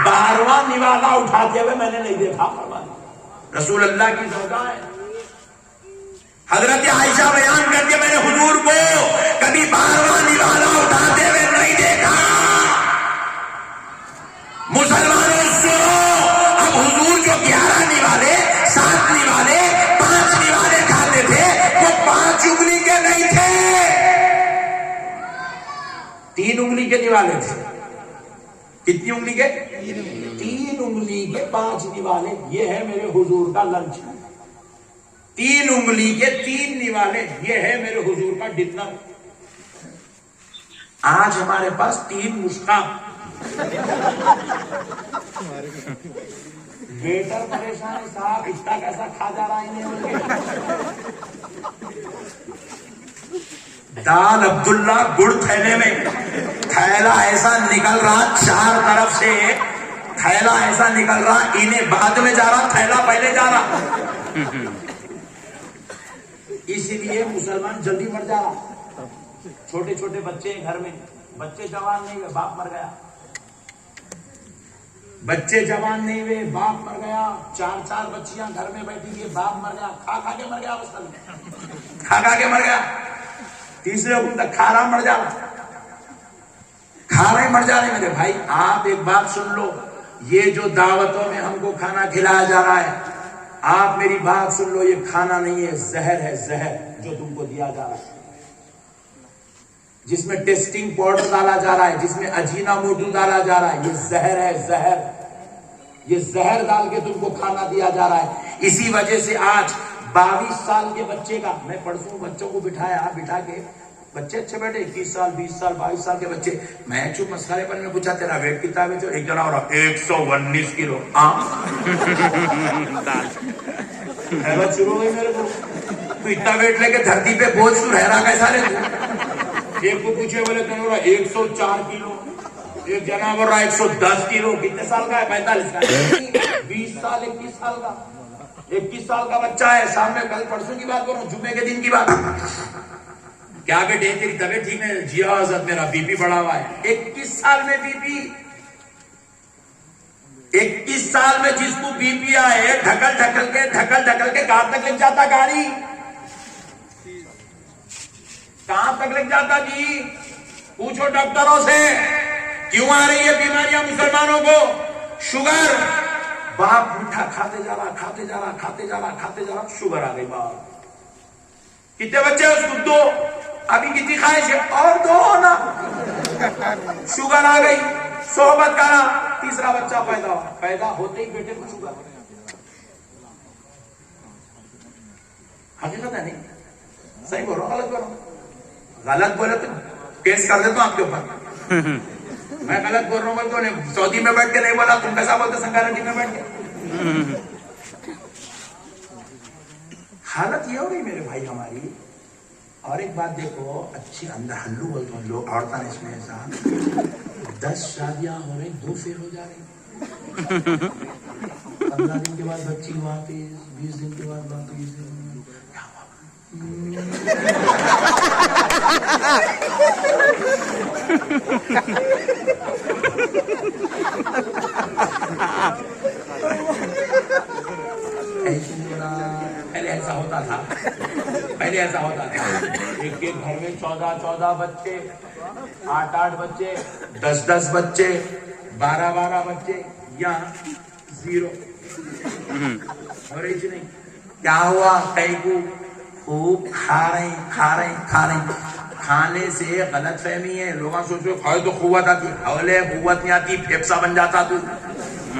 12واں نوالا اٹھاتے ہوئے میں نے نہیں دیکھا. رسول اللہ کی زوجہ ہے. حضرت عائشہ بیان کرتی ہے میں نے حضور کو کبھی 12واں نوالا اٹھاتے ہوئے نہیں دیکھا. مسلمانوں سنو، اب حضور جو 11 نوالے، 7 نوالے، 5 نوالے کھاتے تھے وہ 5 انگلی کے نہیں تھے، 3 انگلی کے نوالے تھے. کتنی انگلی کے؟ 3 انگلی کے 5 نوالے. یہ ہے میرے حضور کا لنچ. 3 انگلی کے 3 نوالے، یہ ہے میرے حضور کا ڈنر. آج ہمارے پاس 3 مشکا. ویٹر پریشان ہے صاحب، اتنا کیسا کھا جا رہا ہے. دال عبداللہ گڑ تھیلے میں، تھیلا ایسا نکل رہا 4 طرف سے، تھیلا ایسا نکل رہا، انہیں بعد میں جا رہا، تھیلا پہلے جا رہا. اسی لیے مسلمان جلدی مر جا رہا. چھوٹے چھوٹے بچے گھر میں، بچے جوان نہیں ہوئے، باپ مر گیا. بچے جوان نہیں ہوئے، باپ مر گیا. 4 بچیاں گھر میں بیٹھی تھی، باپ مر گیا. کھا کھا کے مر گیا. کھا کھا کے مر گیا. تیسرے حکم تک کھا رہا مر جا رہا، کھا رہے مر جا رہے. میرے بھائی آپ ایک بات سن لو، یہ جو دعوتوں میں ہم کو کھانا کھلایا جا رہا ہے، آپ میری بات سن لو، یہ کھانا نہیں ہے، زہر ہے. زہر جو تم کو دیا جا رہا ہے، جس میں ٹیسٹنگ پاؤڈر ڈالا جا رہا ہے، جس میں اجینا موٹو ڈالا جا رہا ہے، یہ زہر ہے. زہر، یہ زہر ڈال کے تم کو کھانا دیا جا رہا ہے. اسی وجہ سے آج 22 سال کے بچے کا، میں پرسوں بچوں کو بٹھا کے، بچے اچھے بیٹھے، 21 سال 20 سال 22 سال کے بچے، میں چپ مسخرے پر میں پوچھا تیرا ویٹ کتنا ہے؟ ایک جنا ہو رہا 119 کلو. حیرت شروع ہوئی میرے کو، تو اتنا ویٹ لے کے دھرتی پہ بوجھ تو رہ رہا کیسا لے. ایک کو پوچھے بولے تو ہو رہا 104 کلو، ایک جنا بول رہا 110 کلو. کتنے سال کا ہے؟ 45 کا. 20 سال 21 سال کا، 21 سال کا بچہ ہے. سامنے کل پرسوں کی بات کروں، جمعے کے دن کی بات. کیا بیٹے تیری طبیعت ٹھیک ہے؟ جی ہاں حضرت میرا بی پی بڑھا ہوا ہے. 21 سال میں بی پی، 21 سال میں جس کو بی پی آئے، ڈھکل ڈھکل کے کہاں تک لگ جاتا گاڑی؟ کہاں تک لگ جاتا جی؟ پوچھو ڈاکٹروں سے کیوں آ رہی ہے بیماریاں مسلمانوں کو. شوگر، باپ میٹھا کھاتے جا رہا، شوگر آ گئی. باپ کتنے بچے اس کو؟ 2. ابھی کتنی خواہش ہے؟ اور 2 نا. شوگر آ گئی. صحبت کرا، تیسرا بچہ پیدا ہوتے ہی بیٹے کو شوگر. حقیقت ہے نہیں؟ صحیح بول رہا ہوں غلط بول رہا ہوں؟ غلط بولے تو کیس کر دیتا ہوں آپ کے اوپر. میں غلط بول رہا ہوں تو نہیں. سعودی میں بیٹھ کے نہیں بولا، تم کیسا بولتے سنگاریڈی میں بیٹھ کے؟ حالت یہ ہو گئی میرے بھائی ہماری. اور ایک بات دیکھو، اچھی اندر ہلو بولتے ہیں لوگ، عورتیں اس میں ایسا 10 شادیاں ہو رہی، 2 فیل ہو جا رہی. 15 دن کے بعد بچی واپس، 20 دن کے بعد واپس. پہلے ایسا ہوتا تھا، ایک گھر میں 14 بچے، 8 بچے، 10 بچے، 12 بچے، یا 0. اور ایسے نہیں. کیا ہوا؟ کئی کو خوب کھا رہے. کھانے سے غلط فہمی ہے. لوگ سوچو کھائے تو قوت آتی، اولے قوت نہیں آتی، پھیپسا بن جاتا. تو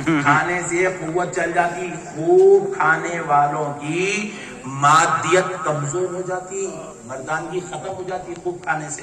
کھانے سے قوت چل جاتی. خوب کھانے والوں کی مادیت کمزور ہو جاتی، مردانگی ختم ہو جاتی خوب کھانے سے.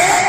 1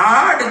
8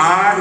8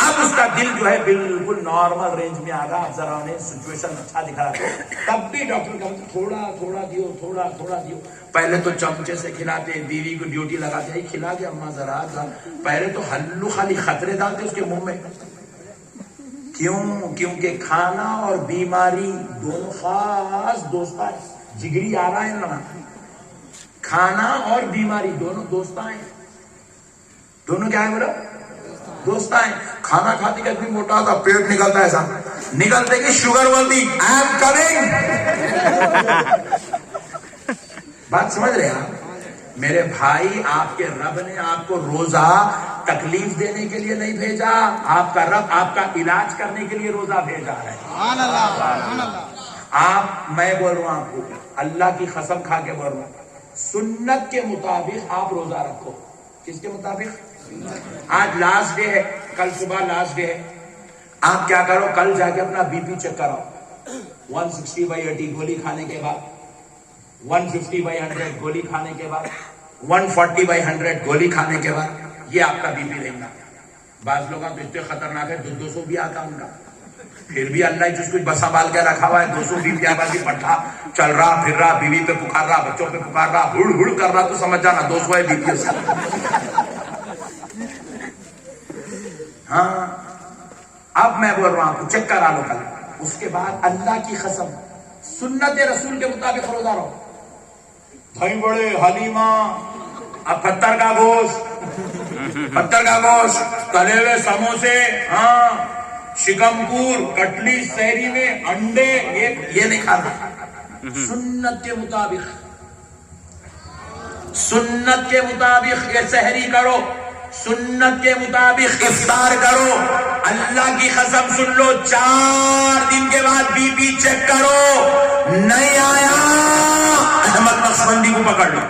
اب اس کا دل جو ہے بالکل نارمل رینج میں آ گیا. اب ذرا انہیں سچویشن اچھا دکھ رہا تھا. تب بھی ڈاکٹر کا تھوڑا تھوڑا دیو, تھوڑا تھوڑا دیو. پہلے تو چمچے سے کھلاتے, بیوی کو ڈیوٹی لگاتے, ہی کھلا کے اماں ذرا. پہلے تو ہلو خالی خطرے ڈالتے اس کے منہ میں. کیوں؟ کیونکہ کھانا اور بیماری دونوں خاص دوست ہیں, جگری آ رہا ہے نا. کھانا اور بیماری دونوں دوست ہیں. دونوں کیا ہے میرا دوست ہیں. کھانا کھاتے کہ آدمی موٹا ہوتا, پیٹ نکلتا ہے ایسا, نکلتے کہ شوگر بولتی آئی ایم کمنگ. بات سمجھ رہے ہیں میرے بھائی؟ آپ کے رب نے آپ کو روزہ تکلیف دینے کے لیے نہیں بھیجا. آپ کا رب آپ کا علاج کرنے کے لیے روزہ بھیجا ہے. آپ, میں بول رہا ہوں آپ کو, اللہ کی قسم کھا کے بول رہا ہوں, سنت کے مطابق آپ روزہ رکھو. کس کے مطابق؟ آج لاسٹ ڈے ہے, کل صبح لاسٹ ڈے ہے. آپ کیا کرو, کل جا کے اپنا بی پی چیک کرو. 160/80 گولی کھانے کے بعد, 150/100 گولی کھانے کے بعد, 140/100 گولی کھانے کے بعد, یہ آپ کا بی پی رہے گا. بعض لوگ تو اتنے خطرناک ہے 200 بھی آتا ان کا, پھر بھی اللہ جس کو بسا بال کے رکھا ہوا ہے. 200 بھی آبادی پٹھا چل رہا, پھر رہا, بیوی پہ پکار رہا, بچوں پہ پکار رہا, ہڑ ہڑ کر رہا, تو سمجھ جانا 200 ہے بی پی. ہاں, اب میں بول رہا ہوں آپ کو چیک کرا لو کل. اس کے بعد اللہ کی قسم سنت رسول کے مطابق روزہ رہو. دہی بڑے, حلیمہ, اب پتھر کا گوشت, تلے ہوئے سموسے, ہاں, شکمپور, کٹلی, سحری میں انڈے, یہ نہیں کھانا. سنت کے مطابق, سنت کے مطابق یہ سحری کرو, سنت کے مطابق افطار کرو. اللہ کی قسم سن لو, 4 دن کے بعد بی پی چیک کرو, نہیں آیا, احمد نقشبندی کو پکڑ لو.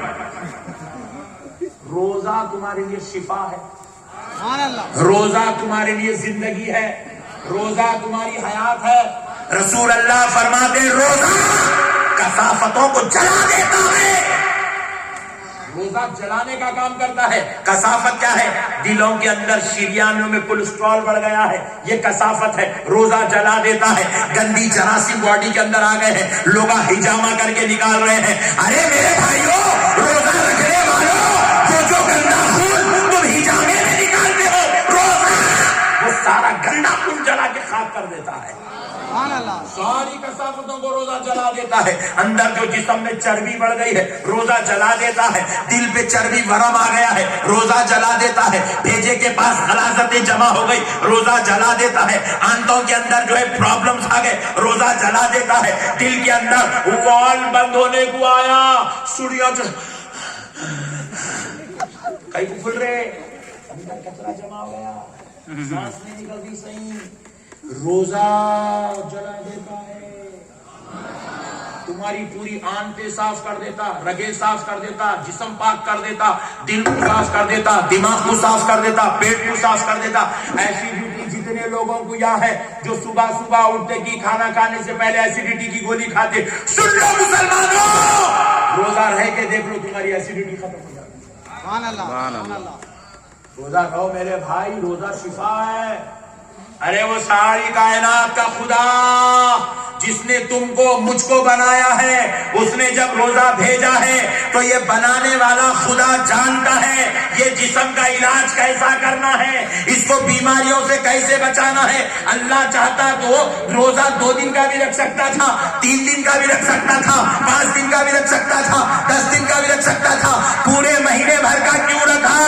روزہ تمہارے لیے شفا ہے, روزہ تمہارے لیے زندگی ہے, روزہ تمہاری حیات ہے. رسول اللہ فرماتے روزہ کثافتوں کو جلا دیتا ہے. روزہ جلانے کا کام کرتا ہے. کثافت کیا ہے؟ دلوں کے اندر شریانوں میں کولیسٹرول بڑھ گیا ہے, یہ کثافت ہے. روزہ جلا دیتا ہے. گندی جراثیم باڈی کے اندر آ گئے ہیں, لوگ ہجامہ کر کے نکال رہے ہیں. ارے میرے بھائیوں, روزہ رکھنے والوں, جو گندا خون تم ہجامے میں نکالتے ہو, روزہ وہ سارا گندا خون جلا کے خاک کر دیتا ہے. ساری کثافتوں کو روزہ جلا دیتا ہے. اندر جو جسم میں چربی بڑھ گئی ہے روزہ جلا دیتا ہے. دل پہ چربی ورم آ گیا ہے روزہ جلا دیتا ہے. بھیجے کے پاس غلاظتیں جمع ہو گئی روزہ جلا دیتا ہے. آنتوں کے اندر جو ہے پرابلمز آ گئے روزہ جلا دیتا ہے. دل کے اندر وال بند ہونے کو آیا, سوڑیاں کئی کو کھل رہے, اندر کچرا جمع ہو گیا, سانس نہیں نکلتی صحیح, روزہ جلا دیتا ہے. تمہاری پوری آنتیں صاف کر دیتا, رگیں صاف کر دیتا, جسم پاک کر دیتا, دل کو صاف کر دیتا, دماغ کو صاف کر دیتا, پیٹ کو صاف کر دیتا. ایسیڈیٹی جتنے لوگوں کو یہاں ہے جو صبح صبح اٹھتے کی کھانا کھانے سے پہلے ایسیڈیٹی کی گولی کھاتے, سن لو مسلمانوں, روزہ رہ کے دیکھ لو تمہاری ایسیڈیٹی ختم ہو جائے. روزہ رہو میرے بھائی, روزہ شفا ہے. ارے وہ ساری کائنات کا خدا جس نے تم کو مجھ کو بنایا ہے, اس نے جب روزہ بھیجا ہے تو یہ بنانے والا خدا جانتا ہے یہ جسم کا علاج کیسا کرنا ہے, اس کو بیماریوں سے کیسے بچانا ہے. اللہ چاہتا تو روزہ 2 دن کا بھی رکھ سکتا تھا, 3 دن کا بھی رکھ سکتا تھا, 5 دن کا بھی رکھ سکتا تھا, 10 دن کا بھی رکھ سکتا تھا. پورے مہینے بھر کا کیوں رکھا؟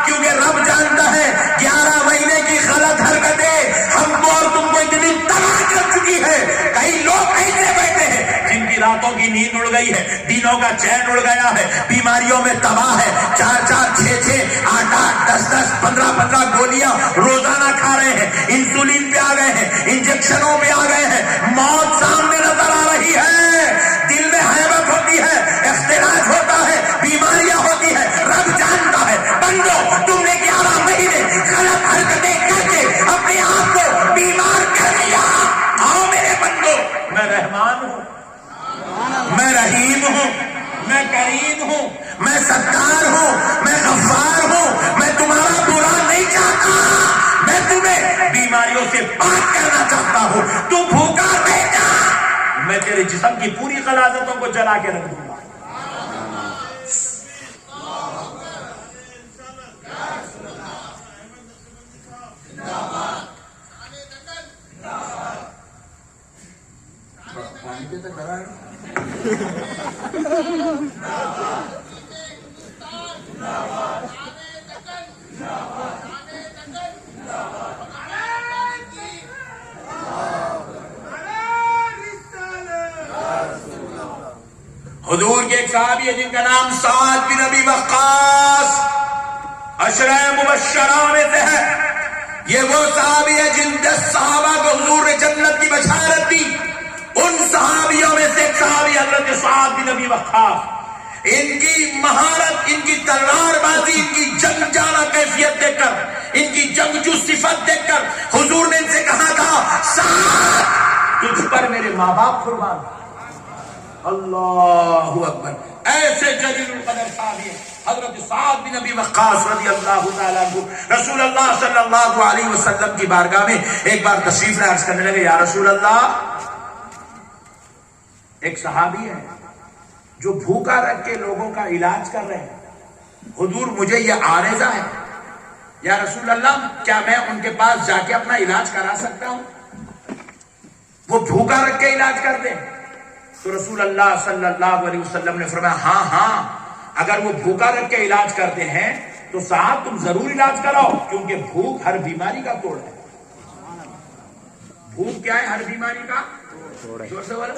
کیونکہ رب جانتا ہے 11 مہینے کی غلط حرکتیں ہم کو اور تم کو اتنی تباہ کر چکی ہے. کئی لوگ ایسے بیٹھے ہیں جن کی راتوں کی نیند اڑ گئی ہے, دنوں کا چین اڑ گیا ہے, بیماریوں میں تباہ ہے, 4-4, 6-6, 8-8, 10-10, 15-15 گولیاں روزانہ کھا رہے ہیں, انسولین پہ آ گئے ہیں, انجیکشنوں پہ آ گئے ہیں. موت سامنے نظر آ رہی ہے, دل میں حیبت ہوتی ہے, اختلاف ہوتا ہے, بیماریاں ہوتی ہے. رب جانتا ہے بندو تم نے 11 مہینے غلط حرکتیں کر کے اپنے آپ کو بیمار کر لیا. آؤ میرے بندو, میں رحمان ہوں, میں رحیم ہوں, میں کریم ہوں, میں ستار ہوں, میں غفار ہوں, میں تمہارا برا نہیں چاہتا, میں تمہیں میرے جسم کی پوری غلاظتوں کو جلا کے رکھ دوں گا. حضور کے ایک صحابی ہے جن کا نام سعد بن ابی وقاص عشرہ مبشرہ میں سے ہے. یہ وہ صحابی ہے جن 10 صحابہ کو حضور نے جنت کی بشارت دی. ان صحابیوں میں سے ایک صحابی حضرت سعد بن ابی وقاص. ان کی مہارت، ان کی تلوار بازی، ان کی جنگ جانا کیفیت دیکھ کر، ان کی جنگجو صفت دیکھ کر حضور نے ان سے کہا تھا سعد تجھ پر میرے ماں باپ قربان. اللہ اکبر. ایسے جلیل القدر صحابی حضرت سعد بن ابی وقاص رضی اللہ تعالیٰ عنہ رسول اللہ صلی اللہ علیہ وسلم کی بارگاہ میں ایک بار تشریف لے عرض کرنے لگے، یا رسول اللہ، ایک صحابی ہے جو بھوکا رکھ کے لوگوں کا علاج کر رہے ہیں. حضور مجھے یہ عارضہ ہے، یا رسول اللہ کیا میں ان کے پاس جا کے اپنا علاج کرا سکتا ہوں؟ وہ بھوکا رکھ کے علاج کر دیں. تو رسول اللہ صلی اللہ علیہ وسلم نے فرمایا ہاں ہاں، اگر وہ بھوکا رکھ کے علاج کرتے ہیں تو صاحب تم ضرور علاج کراؤ، کیونکہ بھوک ہر بیماری کا توڑ ہے. بھوک کیا ہے؟ ہر بیماری کا زور سے بولو،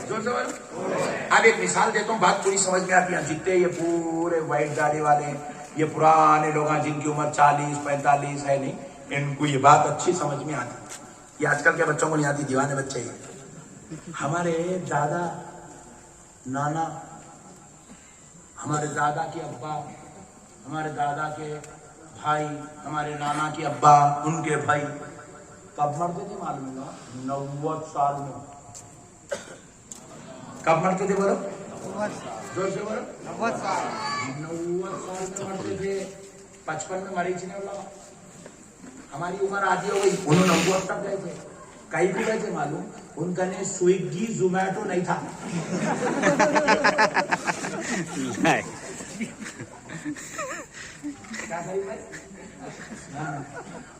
زور سے بولو. اب ایک مثال دیتا ہوں، بات پوری سمجھ میں آتی ہے. جتنے یہ پورے وائٹ داڑھی والے، یہ پرانے لوگ ہیں جن کی عمر 40-45 ہے، نہیں، ان کو یہ بات اچھی سمجھ میں آتی. یہ آج کل کے بچوں کو نہیں آتی، دیوانے بچے ہی. ہمارے دادا نانا، ہمارے دادا کے ابا، ہمارے دادا کے بھائی، ہمارے نانا کے ابا، ان کے بھائی کب مرتے تھے معلوم ہے؟ 90 سال میں. کب مرتے تھے بولو؟ زور سے بولو. 90 سال میں مرتے تھے. 55 میں مری تھی نا. ہماری عمر آدھی ہو گئی، انہوں 90 تک گئے تھے. کئی بھی گئے تھے معلوم؟ ان کا نے سویگی زومیٹو نہیں تھا.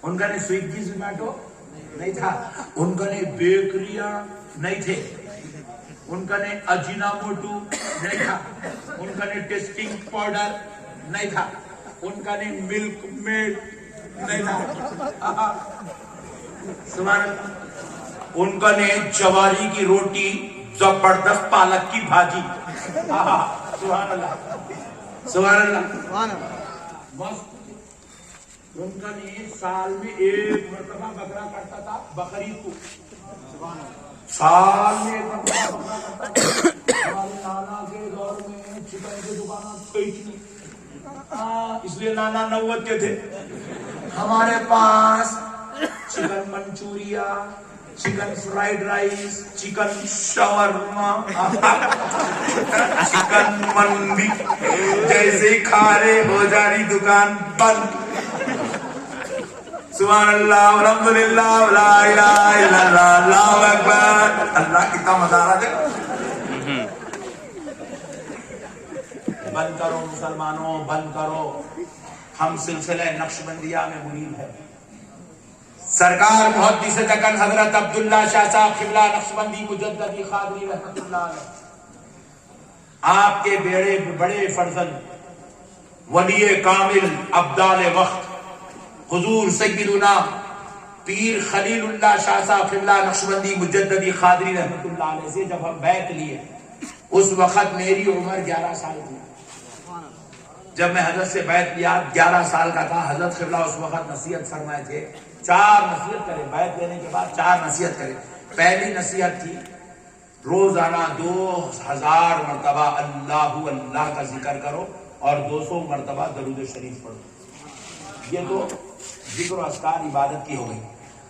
ان کا نے سویگی زومیٹو نہیں تھا. ان کا نے بیکریاں نہیں تھے. ان کا نے اجینا موٹو نہیں تھا. ان کا نے ٹیسٹنگ پاؤڈر نہیں تھا. ان کا نے ملک میڈ نہیں تھا. سبحان اللہ. ان کا نے جواری کی روٹی، زبردست پالک کی بھاجی. سبحان اللہ، سبحان اللہ. ان کا نے سال میں 1 مرتبہ بکرا کرتا تھا، بقرعید کو. سال میں 1 مرتبہ بکرا کرتا تھا. ہمارے نانا کے دور میں چکن کی دکان تھی نہیں، اس لیے نانا 90 کے تھے. ہمارے پاس chicken manchurian, chicken fried rice, chicken shawarma, chicken مندی، جیسے کھا رہے ہو جا رہی دکان بند. سبحان اللہ، الحمدللہ، لا الہ الا اللہ، اللہ اکبر. اللہ کتنا مزہ آ رہا تھا. بند کرو مسلمانوں، بند کرو. ہم سلسلہ نقشبندیہ میں مرید ہے. سرکار محدث دکن حضرت عبداللہ شاہ صاحب قبلہ نقشبندی مجددی قادری رحمۃ اللہ علیہ، آپ کے بڑے فرزند ولی کامل ابدال وقت حضور سیدنا پیر خلیل اللہ شاہ صاحب قبلہ نقشبندی مجددی قادری رحمۃ اللہ علیہ سے جب ہم بیعت لیے، اس وقت میری عمر 11 سال تھی. جب میں حضرت سے بیعت لیا 11 سال کا تھا. حضرت قبلہ اس وقت نصیحت فرمائے تھے، 4 نصیحت کرے. بیعت لینے کے بعد 4 نصیحت کرے. پہلی نصیحت تھی روزانہ 2000 مرتبہ اللہ اللہ کا ذکر کرو اور 200 مرتبہ درود شریف پڑھو. یہ تو ذکر و اذکار عبادت کی ہو گئی.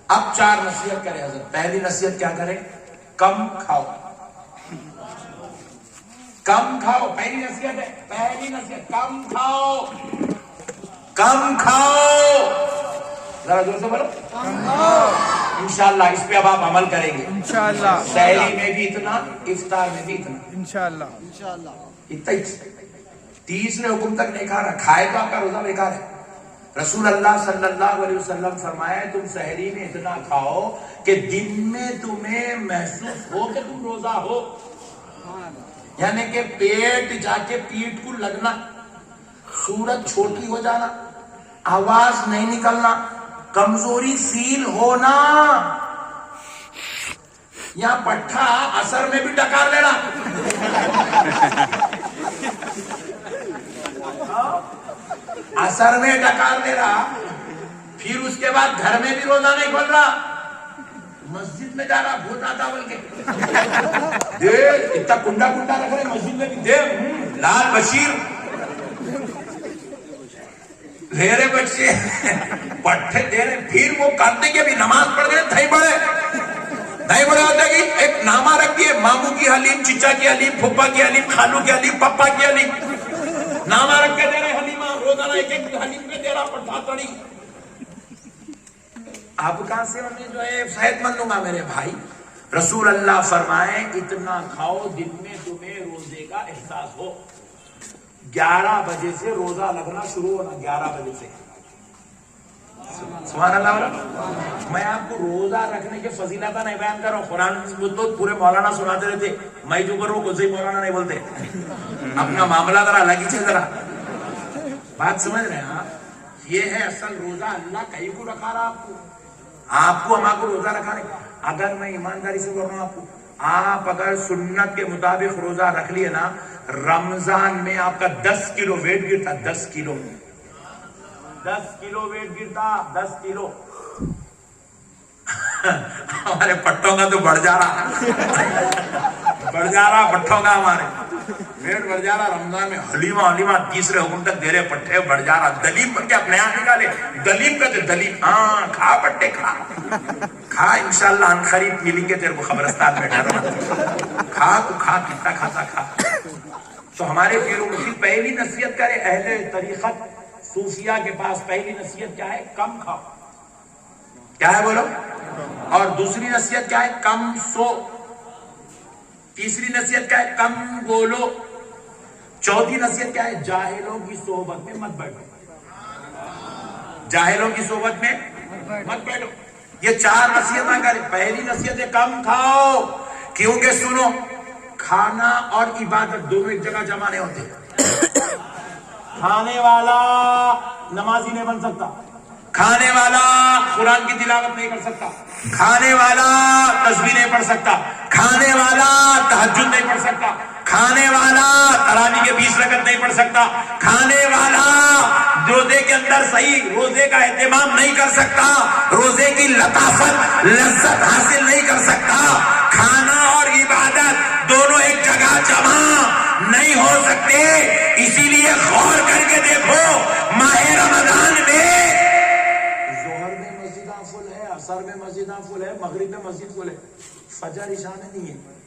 اب 4 نصیحت کرے حضرت. پہلی نصیحت کیا کرے؟ کم کھاؤ، کم کھاؤ. پہلی نصیحت ہے، پہلی نصیحت کم کھاؤ، کم کھاؤ. ذرا زور سے بولو انشاءاللہ. اس پہ اب آپ عمل کریں گے انشاءاللہ. سحری میں بھی اتنا، افطار میں بھی اتنا. انشاءاللہ. اتنا ہی. تیسرے حکم تک نہیں کھا رہا، کھائے تو آپ کا روزہ بیکار ہے. رسول اللہ صلی اللہ علیہ وسلم فرمایا تم سحری میں اتنا کھاؤ کہ دن میں تمہیں محسوس ہو کہ تم روزہ ہو. یعنی کہ پیٹ جا کے پیٹ کو لگنا، صورت چھوٹی ہو جانا، آواز نہیں نکلنا، کمزوری فیل ہونا، یا پٹھا اثر میں بھی ڈکار لینا. اثر میں ڈکار لے رہا، پھر اس کے بعد گھر میں بھی روزہ نہیں کھول رہا، مسجد میں جا رہا بھوت آتا بول کے دے اتنا کنڈا کنڈا رکھ رہے مسجد میں بھی دے لال بشیر لے رہے بچے پٹھے دے رہے. پھر وہ کرتے کہ بھی نماز پڑھ گئے دہی بڑے ہوتے کہ ایک نامہ رکھ دیے، ماموں کی حلیم، چچا کی حلیم، پھپا کی حلیم، خالو کی حلیم، پپا کی حلیم، نامہ رکھ کے دے رہے حلیمہ. روزانہ ایک ایک حلیم پہ دے رہا پٹھا تڑی. آپ کہاں سے ہمیں جو ہے صحت مند ہوں گا میرے بھائی. رسول اللہ فرمائے اتنا کھاؤ دن میں تمہیں روزے کا احساس ہو. 11 بجے سے روزہ لگنا شروع ہونا، 11 بجے سے. سبحان اللہ. میں آپ کو روزہ رکھنے کے فضیلت نہیں بیان کر رہا ہوں، قرآن تو پورے مولانا سناتے رہتے، میں جو کروں کوئی مولانا نہیں بولتے. اپنا معاملہ ذرا الگ ہی چیز. ذرا بات سمجھ رہے ہیں آپ؟ یہ ہے اصل روزہ. اللہ کہیں کو رکھا رہا آپ کو ہمارا کو روزہ رکھا نہیں. اگر میں ایمانداری سے بول رہا ہوں آپ کو، آپ اگر سنت کے مطابق روزہ رکھ لیے نا، رمضان میں آپ کا 10 کلو ویٹ گرتا. 10 کلو ویٹ گرتا. 10 کلو. ہمارے پٹھوں کا تو بڑھ جا رہا پٹھوں کا ہمارے ویٹ بڑھ جا رہا. رمضان میں حلیمہ تیسرے حکم تک دے رہے، پٹھے بڑھ جا رہا. دلیپ بن کے اپنے یہاں نکالے، دلیپ کہتے دلیپ. ہاں کھا پٹھے کھا انشاءاللہ ان خرید ملیں گے تیرے کو قبرستان میں. کھا تو کھا، کتنا کھاتا کھا. تو ہمارے پیروں کی پہلی نصیحت کرے اہل طریقت صوفیہ کے پاس پہلی نصیحت کیا ہے؟ کم کھاؤ. کیا ہے بولو؟ اور دوسری نصیحت کیا ہے؟ کم سو. تیسری نصیحت کیا ہے؟ کم بولو. چوتھی نصیحت کیا ہے؟ جاہلوں کی صحبت میں مت بیٹھو. جاہلوں کی صحبت میں مت بیٹھو. یہ 4 نصیحتیں کرے. پہلی نصیحت ہے کم کھاؤ، کیونکہ سنو کھانا اور عبادت دونوں ایک جگہ جمع نہیں ہوتے. کھانے والا نمازی نہیں بن سکتا، کھانے والا قرآن کی تلاوت نہیں کر سکتا، کھانے والا تسبیح نہیں پڑھ سکتا، کھانے والا تہجد نہیں پڑھ سکتا، کھانے والا تراویح کے 20 رکعت نہیں پڑھ سکتا، کھانے والا روزے کے اندر صحیح روزے کا اہتمام نہیں کر سکتا، روزے کی لطافت لذت حاصل نہیں کر سکتا. کھانا اور عبادت دونوں ایک جگہ جمع نہیں ہو سکتے. اسی لیے غور کر کے دیکھو ماہ رمضان میں ظہر میں مسجداں فل ہے، عصر میں مسجداں فل ہے، مغرب میں مسجد فل ہے، فجر عشاء میں نہیں ہے.